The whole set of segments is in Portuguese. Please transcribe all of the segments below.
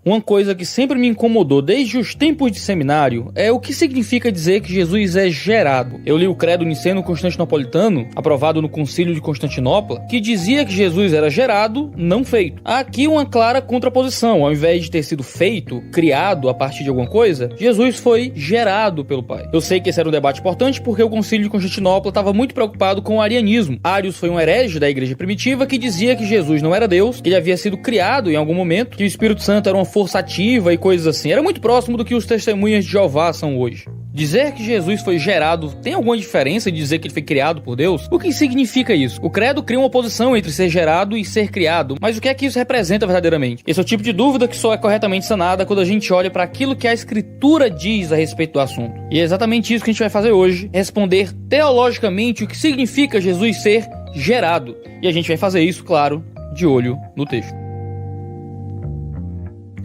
Uma coisa que sempre me incomodou desde os tempos de seminário é o que significa dizer que Jesus é gerado. Eu li o Credo Niceno-Constantinopolitano, aprovado no Concílio de Constantinopla, que dizia que Jesus era gerado, não feito. Há aqui uma clara contraposição. Ao invés de ter sido feito, criado a partir de alguma coisa, Jesus foi gerado pelo Pai. Eu sei que esse era um debate importante porque o Concílio de Constantinopla estava muito preocupado com o arianismo. Ários foi um herege da igreja primitiva que dizia que Jesus não era Deus, que ele havia sido criado em algum momento, que o Espírito Santo era uma força ativa e coisas assim. Era muito próximo do que os testemunhas de Jeová são hoje. Dizer que Jesus foi gerado tem alguma diferença de dizer que ele foi criado por Deus? O que significa isso? O credo cria uma oposição entre ser gerado e ser criado, mas o que é que isso representa verdadeiramente? Esse é o tipo de dúvida que só é corretamente sanada quando a gente olha para aquilo que a Escritura diz a respeito do assunto. E é exatamente isso que a gente vai fazer hoje, responder teologicamente o que significa Jesus ser gerado. E a gente vai fazer isso, claro, de olho no texto.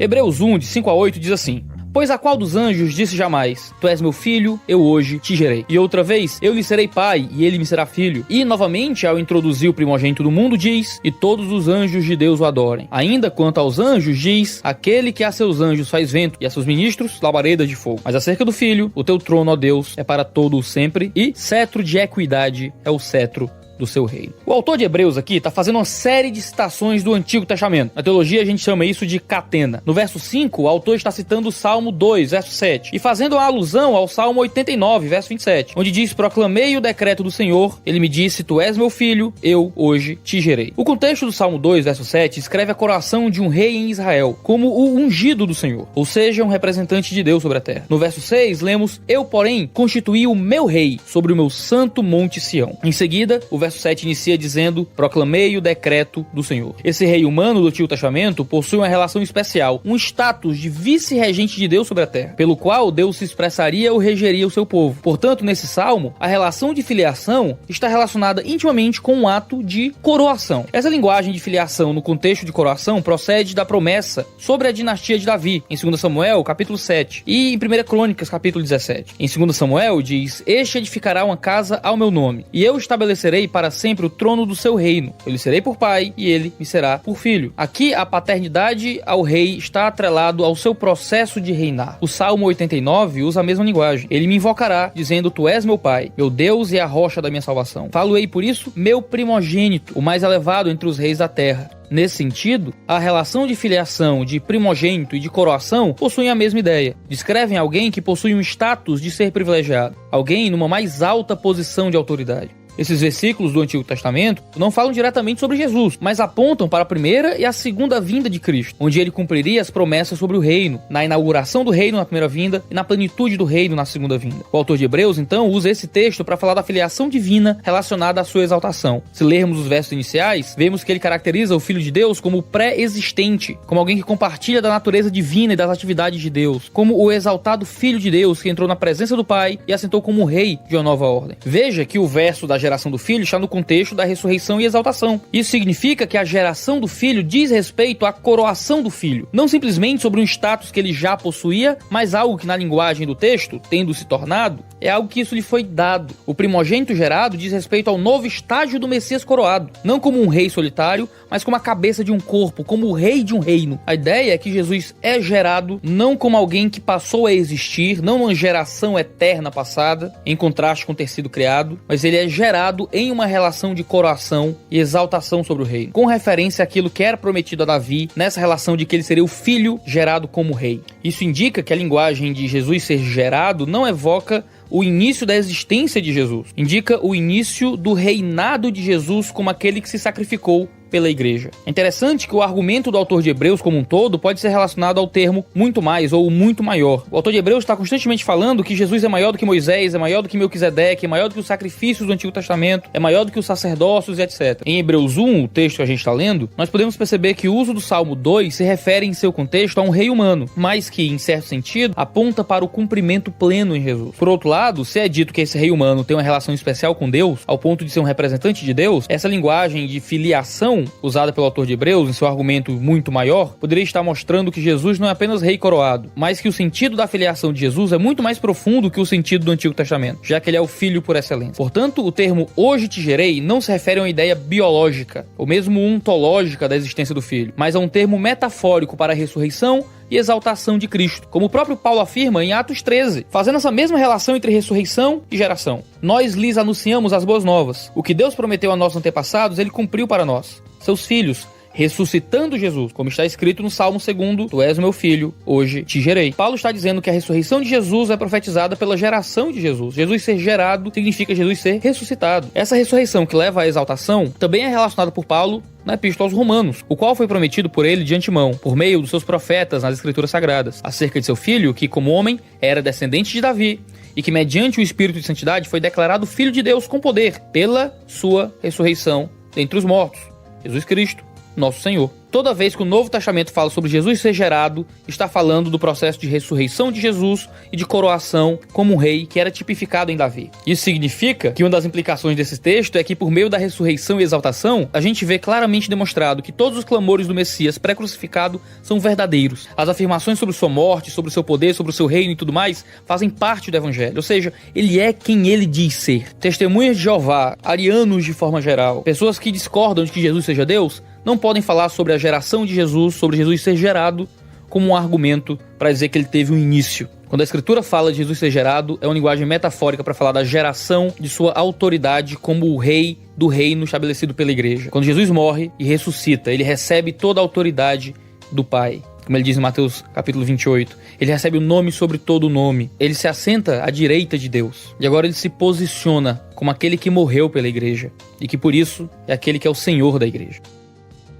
Hebreus 1, de 5 a 8, diz assim: Pois a qual dos anjos disse jamais: Tu és meu filho, eu hoje te gerei. E outra vez, eu lhe serei pai, e ele me será filho. E novamente, ao introduzir o primogênito do mundo, diz: E todos os anjos de Deus o adorem. Ainda quanto aos anjos, diz: Aquele que a seus anjos faz vento, e a seus ministros labaredas de fogo. Mas acerca do filho, o teu trono, ó Deus, é para todo o sempre, e cetro de equidade é o cetro do seu reino. O autor de Hebreus aqui está fazendo uma série de citações do Antigo Testamento. Na teologia a gente chama isso de catena. No verso 5, o autor está citando o Salmo 2, verso 7, e fazendo uma alusão ao Salmo 89, verso 27, onde diz: Proclamei o decreto do Senhor, ele me disse: Tu és meu filho, eu hoje te gerei. O contexto do Salmo 2, verso 7, escreve a coroação de um rei em Israel, como o ungido do Senhor, ou seja, um representante de Deus sobre a terra. No verso 6, lemos: Eu, porém, constituí o meu rei sobre o meu santo monte Sião. Em seguida, o verso 7 inicia dizendo: Proclamei o decreto do Senhor. Esse rei humano do Antigo Testamento possui uma relação especial, um status de vice-regente de Deus sobre a terra, pelo qual Deus se expressaria ou regeria o seu povo. Portanto, nesse salmo, a relação de filiação está relacionada intimamente com um ato de coroação. Essa linguagem de filiação no contexto de coroação procede da promessa sobre a dinastia de Davi, em 2 Samuel, capítulo 7, e em 1 Crônicas, capítulo 17. Em 2 Samuel diz: Este edificará uma casa ao meu nome, e eu estabelecerei para sempre o trono do seu reino. Eu lhe serei por pai, e ele me será por filho. Aqui, a paternidade ao rei está atrelado ao seu processo de reinar. O Salmo 89 usa a mesma linguagem. Ele me invocará, dizendo: Tu és meu pai, meu Deus e a rocha da minha salvação. Falo-ei por isso, meu primogênito, o mais elevado entre os reis da terra. Nesse sentido, a relação de filiação, de primogênito e de coroação possuem a mesma ideia. Descrevem alguém que possui um status de ser privilegiado, alguém numa mais alta posição de autoridade. Esses versículos do Antigo Testamento não falam diretamente sobre Jesus, mas apontam para a primeira e a segunda vinda de Cristo, onde ele cumpriria as promessas sobre o reino, na inauguração do reino na primeira vinda e na plenitude do reino na segunda vinda. O autor de Hebreus, então, usa esse texto para falar da filiação divina relacionada à sua exaltação. Se lermos os versos iniciais, vemos que ele caracteriza o Filho de Deus como pré-existente, como alguém que compartilha da natureza divina e das atividades de Deus, como o exaltado Filho de Deus que entrou na presença do Pai e assentou como rei de uma nova ordem. Veja que o verso da geração do filho está no contexto da ressurreição e exaltação. Isso significa que a geração do filho diz respeito à coroação do filho, não simplesmente sobre um status que ele já possuía, mas algo que na linguagem do texto, tendo se tornado, é algo que isso lhe foi dado. O primogênito gerado diz respeito ao novo estágio do Messias coroado, não como um rei solitário, mas como a cabeça de um corpo, como o rei de um reino. A ideia é que Jesus é gerado não como alguém que passou a existir, não uma geração eterna passada, em contraste com ter sido criado, mas ele é gerado em uma relação de coroação e exaltação sobre o reino, com referência àquilo que era prometido a Davi, nessa relação de que ele seria o filho gerado como rei. Isso indica que a linguagem de Jesus ser gerado não evoca o início da existência de Jesus, indica o início do reinado de Jesus como aquele que se sacrificou pela igreja. É interessante que o argumento do autor de Hebreus como um todo pode ser relacionado ao termo muito mais ou muito maior. O autor de Hebreus está constantemente falando que Jesus é maior do que Moisés, é maior do que Melquisedeque, é maior do que os sacrifícios do Antigo Testamento, é maior do que os sacerdócios e etc. Em Hebreus 1, o texto que a gente está lendo, nós podemos perceber que o uso do Salmo 2 se refere em seu contexto a um rei humano, mas que, em certo sentido, aponta para o cumprimento pleno em Jesus. Por outro lado, se é dito que esse rei humano tem uma relação especial com Deus, ao ponto de ser um representante de Deus, essa linguagem de filiação usada pelo autor de Hebreus em seu argumento muito maior, poderia estar mostrando que Jesus não é apenas rei coroado, mas que o sentido da filiação de Jesus é muito mais profundo que o sentido do Antigo Testamento, já que ele é o filho por excelência. Portanto, o termo hoje te gerei não se refere a uma ideia biológica, ou mesmo ontológica da existência do filho, mas a um termo metafórico para a ressurreição e exaltação de Cristo, como o próprio Paulo afirma em Atos 13, fazendo essa mesma relação entre ressurreição e geração. Nós lhes anunciamos as boas novas. O que Deus prometeu a nossos antepassados, ele cumpriu para nós, seus filhos, ressuscitando Jesus, como está escrito no Salmo 2, tu és o meu filho, hoje te gerei. Paulo está dizendo que a ressurreição de Jesus é profetizada pela geração de Jesus. Jesus ser gerado significa Jesus ser ressuscitado. Essa ressurreição que leva à exaltação também é relacionada por Paulo na Epístola aos Romanos, o qual foi prometido por ele de antemão, por meio dos seus profetas nas Escrituras Sagradas, acerca de seu filho, que como homem era descendente de Davi, e que mediante o Espírito de Santidade foi declarado Filho de Deus com poder, pela sua ressurreição dentre os mortos, Jesus Cristo, nosso Senhor. Toda vez que o Novo Testamento fala sobre Jesus ser gerado, está falando do processo de ressurreição de Jesus e de coroação como um rei que era tipificado em Davi. Isso significa que uma das implicações desse texto é que por meio da ressurreição e exaltação, a gente vê claramente demonstrado que todos os clamores do Messias pré-crucificado são verdadeiros. As afirmações sobre sua morte, sobre o seu poder, sobre o seu reino e tudo mais, fazem parte do Evangelho. Ou seja, ele é quem ele diz ser. Testemunhas de Jeová, arianos de forma geral, pessoas que discordam de que Jesus seja Deus, não podem falar sobre a geração de Jesus, sobre Jesus ser gerado, como um argumento para dizer que ele teve um início. Quando a Escritura fala de Jesus ser gerado, é uma linguagem metafórica para falar da geração de sua autoridade como o rei do reino estabelecido pela igreja. Quando Jesus morre e ressuscita, ele recebe toda a autoridade do Pai. Como ele diz em Mateus capítulo 28, ele recebe o nome sobre todo o nome. Ele se assenta à direita de Deus. E agora ele se posiciona como aquele que morreu pela igreja. E que por isso é aquele que é o Senhor da igreja.